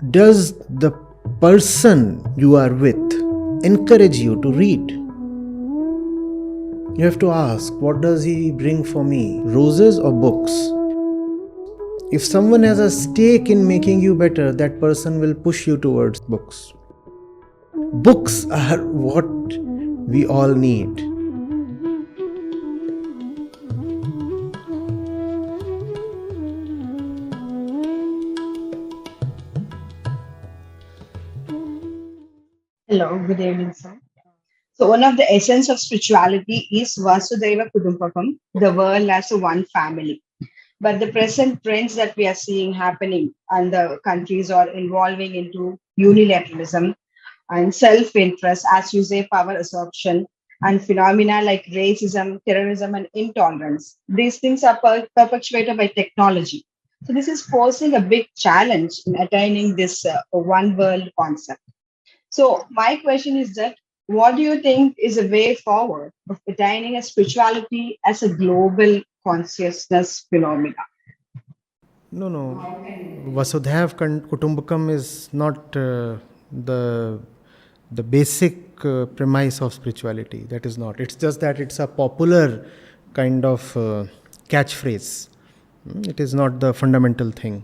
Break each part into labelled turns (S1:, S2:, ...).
S1: does the person you are with encourage you to read? You have to ask, what does he bring for me? Roses or books? If someone has a stake in making you better, that person will push you towards books. Books are what we all need.
S2: Hello, good evening, sir. So, one of the essence of spirituality is Vasudhaiva Kutumbakam, the world as a one family. But the present trends that we are seeing happening and the countries are evolving into unilateralism and self-interest, as you say, power absorption and phenomena like racism, terrorism, and intolerance. These things are perpetuated by technology. So, this is posing a big challenge in attaining this one world concept. So, my question is that what do you think is a way forward of attaining a spirituality as a global consciousness phenomena?
S1: No. Vasudhaiva Kutumbakam is not the basic premise of spirituality. That is not. It's just that it's a popular kind of catchphrase. It is not the fundamental thing.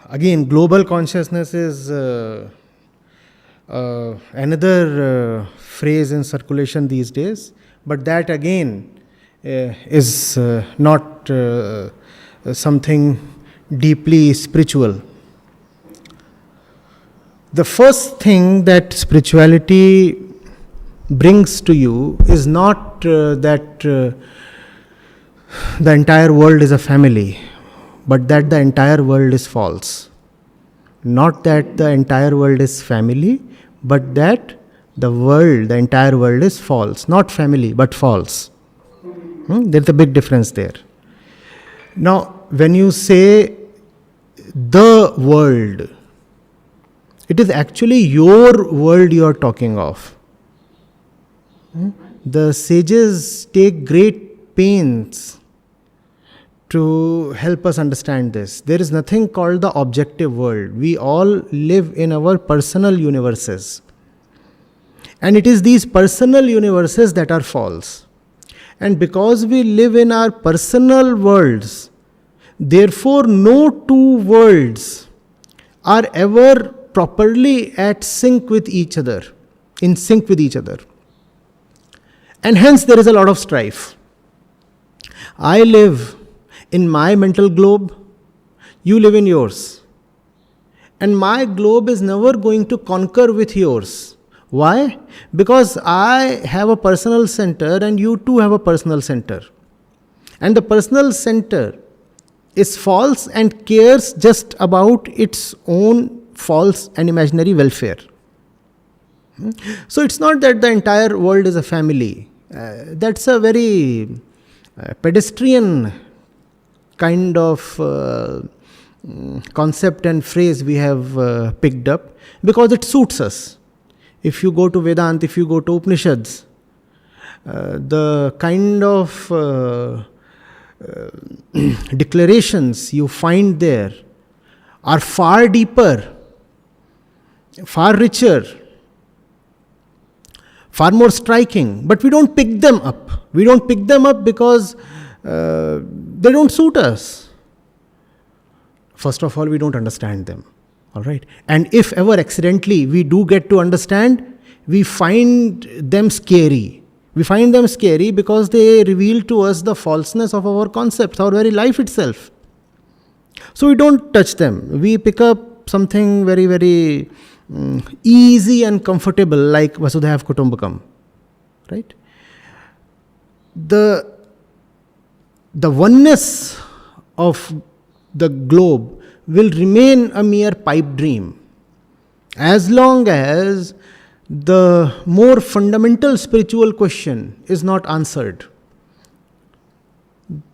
S1: Again, global consciousness is another phrase in circulation these days, but that again is not something deeply spiritual. The first thing that spirituality brings to you is not that the entire world is a family, but that the entire world is false. Not that the entire world is family, but that the entire world is false. Not family, but false. There's a big difference there. Now, when you say the world, it is actually your world you are talking of. The sages take great pains to help us understand this. There is nothing called the objective world. We all live in our personal universes. And it is these personal universes that are false. And because we live in our personal worlds, therefore no two worlds are ever properly at sync with each other, in sync with each other. And hence there is a lot of strife. I live in my mental globe, you live in yours. And my globe is never going to concur with yours. Why? Because I have a personal center and you too have a personal center. And the personal center is false and cares just about its own false and imaginary welfare. So it's not that the entire world is a family. That's a very pedestrian kind of concept and phrase we have picked up because it suits us. If you go to Vedanta, if you go to Upanishads, the kind of declarations you find there are far deeper, far richer, far more striking, but we don't pick them up. We don't pick them up because they don't suit us. First of all, we don't understand them. All right. And if ever accidentally we do get to understand, we find them scary. We find them scary because they reveal to us the falseness of our concepts, our very life itself. So we don't touch them. We pick up something very, very easy and comfortable like Vasudhaiva Kutumbakam. Right? The oneness of the globe will remain a mere pipe dream as long as the more fundamental spiritual question is not answered.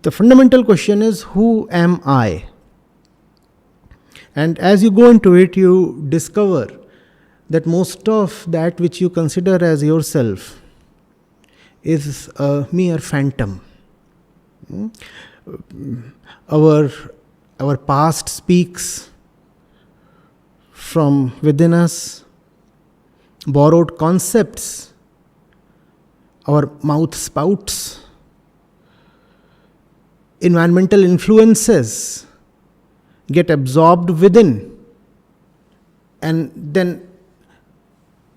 S1: The fundamental question is, who am I? And as you go into it, you discover that most of that which you consider as yourself is a mere phantom. Our past speaks, from within us, borrowed concepts, our mouth spouts, environmental influences get absorbed within, and then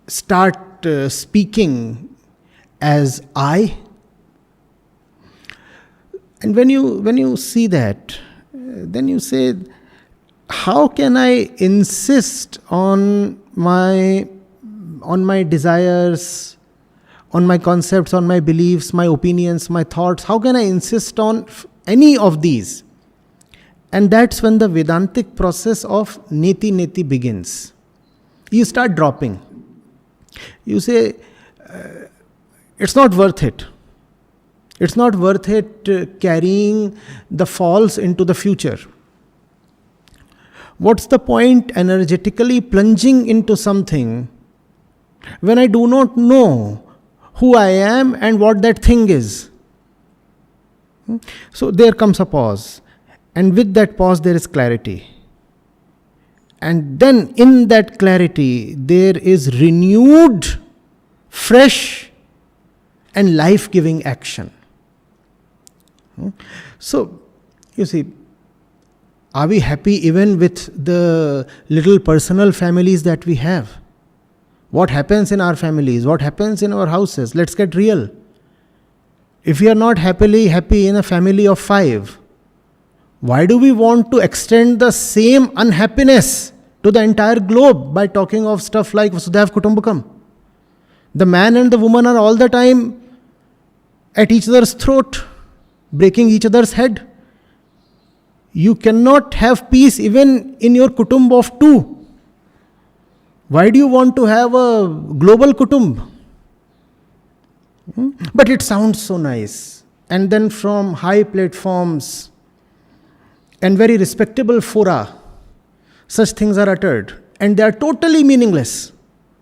S1: start speaking as I. And when you see that, then you say, how can I insist on my desires, on my concepts, on my beliefs, my opinions, my thoughts? How can I insist on any of these? And that's when the Vedantic process of neti neti begins. You start dropping. You say, it's not worth it. It's not worth it carrying the false into the future. What's the point energetically plunging into something when I do not know who I am and what that thing is? So there comes a pause. And with that pause, there is clarity. And then in that clarity, there is renewed, fresh, and life-giving action. So, you see, are we happy even with the little personal families that we have? What happens in our families? What happens in our houses? Let's get real. If we are not happy in a family of 5, why do we want to extend the same unhappiness to the entire globe by talking of stuff like Vasudhaiva Kutumbakam? The man and the woman are all the time at each other's throat, breaking each other's head. You cannot have peace even in your kutumb of 2. Why do you want to have a global kutumb? But it sounds so nice. And then from high platforms and very respectable fora, such things are uttered. And they are totally meaningless.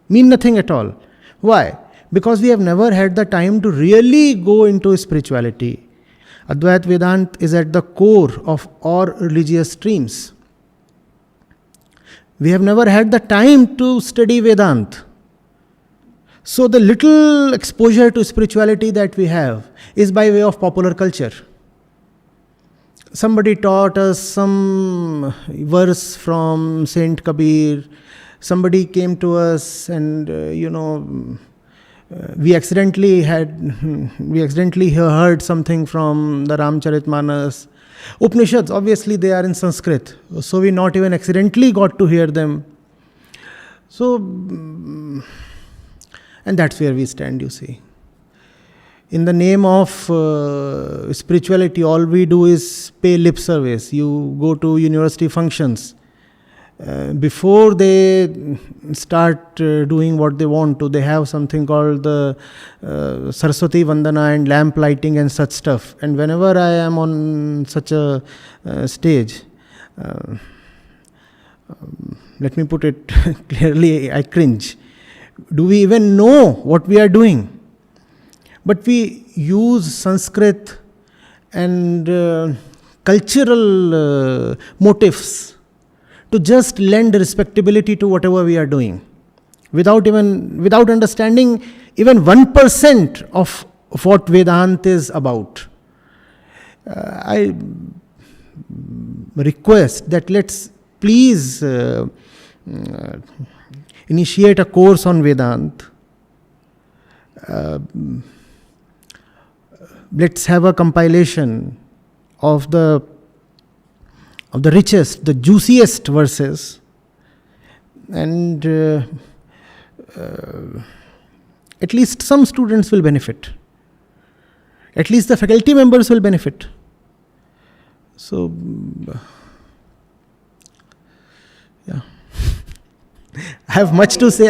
S1: Mean nothing at all. Why? Because we have never had the time to really go into spirituality. Advaita Vedanta is at the core of all religious streams. We have never had the time to study Vedanta. So the little exposure to spirituality that we have is by way of popular culture. Somebody taught us some verse from Saint Kabir. Somebody came to us and, we accidentally heard something from the Ramcharitmanas. Upanishads, obviously they are in Sanskrit, so we not even accidentally got to hear them. So, and that's where we stand, you see. In the name of spirituality, all we do is pay lip service. You go to university functions. Before they start doing what they want to, they have something called the Saraswati Vandana and lamp lighting and such stuff. And whenever I am on such a stage, let me put it clearly, I cringe. Do we even know what we are doing? But we use Sanskrit and cultural motifs to just lend respectability to whatever we are doing, without understanding even 1% of what Vedanta is about. I request that let's please initiate a course on Vedanta. Let's have a compilation of the richest, the juiciest verses, and at least some students will benefit. At least the faculty members will benefit. So, yeah. I have much to say.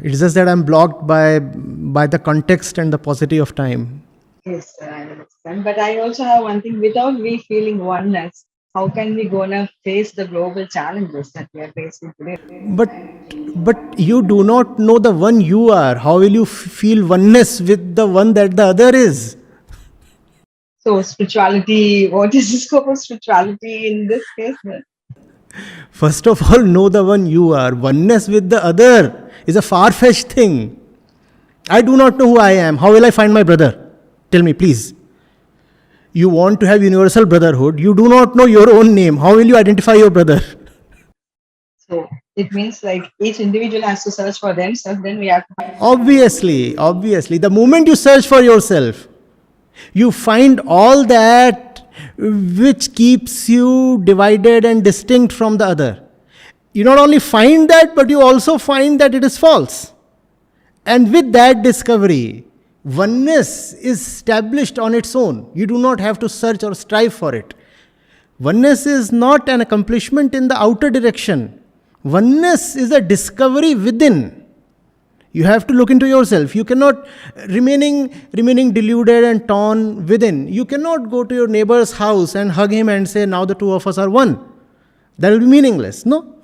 S1: It's just that I'm blocked by the context and the paucity of time.
S2: Yes, sir, I understand. But I also have one thing. Without we feeling oneness, how can we gonna face the global challenges that we are facing today?
S1: But you do not know the one you are. How will you feel oneness with the one that the other is?
S2: So spirituality, what is the scope of spirituality in this case?
S1: First of all, know the one you are. Oneness with the other is a far-fetched thing. I do not know who I am. How will I find my brother? Tell me, please. You want to have universal brotherhood. You do not know your own name. How will you identify your brother?
S2: So it means like each individual has to search for themselves, then we have to find.
S1: Obviously. The moment you search for yourself, you find all that which keeps you divided and distinct from the other. You not only find that, but you also find that it is false. And with that discovery, oneness is established on its own. You do not have to search or strive for it. Oneness is not an accomplishment in the outer direction. Oneness is a discovery within. You have to look into yourself. You cannot, remaining deluded and torn within, you cannot go to your neighbor's house and hug him and say, now the two of us are one. That will be meaningless. No.